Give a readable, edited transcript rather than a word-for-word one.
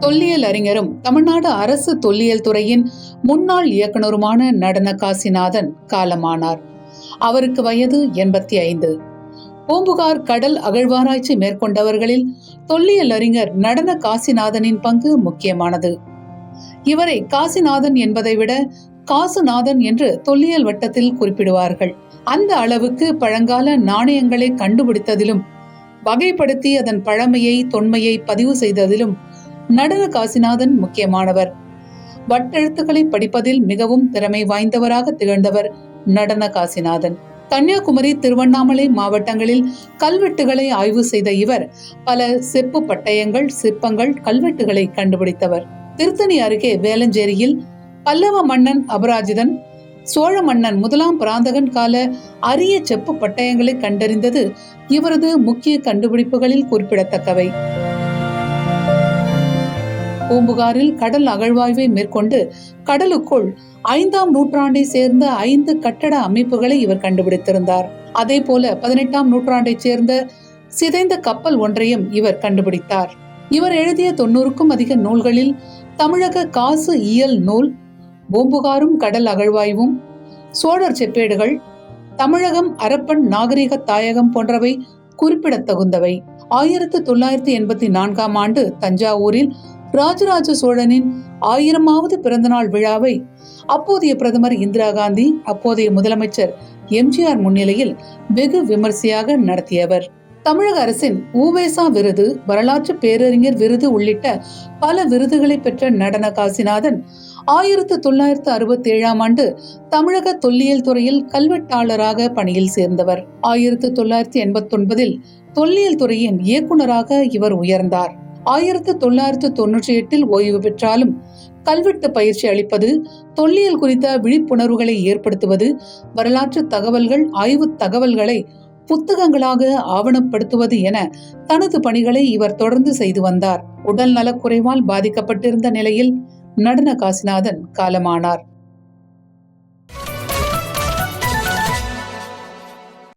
தொல்லியல் அறிஞரும் தமிழ்நாடு அரசு தொல்லியல் துறையின் முன்னாள் இயக்குநருமான நடன காசிநாதன் காலமானார். அவருக்கு வயது 85. பூம்புகார் கடல் அகழ்வாராய்ச்சி மேற்கொண்டவர்களில் தொல்லியல் அறிஞர் நடன காசிநாதனின் பங்கு முக்கியமானது. இவரை காசிநாதன் என்பதை விட காசுநாதன் என்று தொல்லியல் வட்டத்தில் குறிப்பிடுவார்கள். அந்த அளவுக்கு பழங்கால நாணயங்களை கண்டுபிடித்ததிலும் வகைப்படுத்தி அதன் பழமையை தொன்மையை பதிவு செய்ததிலும் நடன காசிநாதன் முக்கியமானவர். வட்டெழுத்துக்களை படிப்பதில் மிகவும் திறமை வாய்ந்தவராக திகழ்ந்தவர் நடன காசிநாதன். கன்னியாகுமரி, திருவண்ணாமலை மாவட்டங்களில் கல்வெட்டுகளை ஆய்வு செய்த இவர் பல செப்பு பட்டயங்கள், சிற்பங்கள், கல்வெட்டுகளை கண்டுபிடித்தவர். திருத்தணி அருகே வேலஞ்சேரியில் பல்லவ மன்னன் அபராஜிதன், சோழ மன்னன் முதலாம் பராந்தகன் கால அரிய செப்பு பட்டயங்களை கண்டறிந்தது இவரது முக்கிய கண்டுபிடிப்புகளில் குறிப்பிடத்தக்கவை. பூம்புகாரில் கடல் அகழ்வாய்வை மேற்கொண்டு கடலுக்குள் 5ஆம் நூற்றாண்டை சேர்ந்த 5 கட்டட அமைப்புகளை இவர் கண்டுபிடித்திருந்தார். அதே போல 18ஆம் நூற்றாண்டை சேர்ந்த சிதைந்த கப்பல் ஒன்றையும் இவர் கண்டுபிடித்தார். இவர் எழுதிய 90க்கும் அதிக நூல்களில் தமிழக காசு இயல் நூல், பூம்புகாரும் கடல் அகழ்வாய்வும், சோழர் செப்பேடுகள், தமிழகம் அரப்பன் நாகரிக தாயகம் போன்றவை குறிப்பிடத்தகுந்தவை. 1984ஆம் ஆண்டு தஞ்சாவூரில் ராஜராஜ சோழனின் 1000வது பிறந்தநாள் விழாவை அப்போதைய பிரதமர் இந்திரா காந்தி, அப்போதைய முதலமைச்சர் எம்ஜிஆர் முன்னிலையில் வெகு விமர்சையாக நடத்தியவர். தமிழக அரசின் உவேசா விருது, வரலாற்று பேரறிஞர் விருது உள்ளிட்ட பல விருதுகளை பெற்ற நடன காசிநாதன் 1967ஆம் ஆண்டு தமிழக தொல்லியல் துறையில் கல்வெட்டாளராக பணியில் சேர்ந்தவர். 1989இல் தொல்லியல் துறையின் இயக்குநராக இவர் உயர்ந்தார். 1998இல் ஓய்வு பெற்றாலும் கல்வெட்டு பயிற்சி அளிப்பது, தொல்லியல் குறித்த விழிப்புணர்வுகளை ஏற்படுத்துவது, வரலாற்று தகவல்கள், ஆய்வு தகவல்களை புத்தகங்களாக ஆவணப்படுத்துவது என தனது பணிகளை இவர் தொடர்ந்து செய்து வந்தார். உடல் நலக்குறைவால் பாதிக்கப்பட்டிருந்த நிலையில் நடன காசிநாதன் காலமானார்.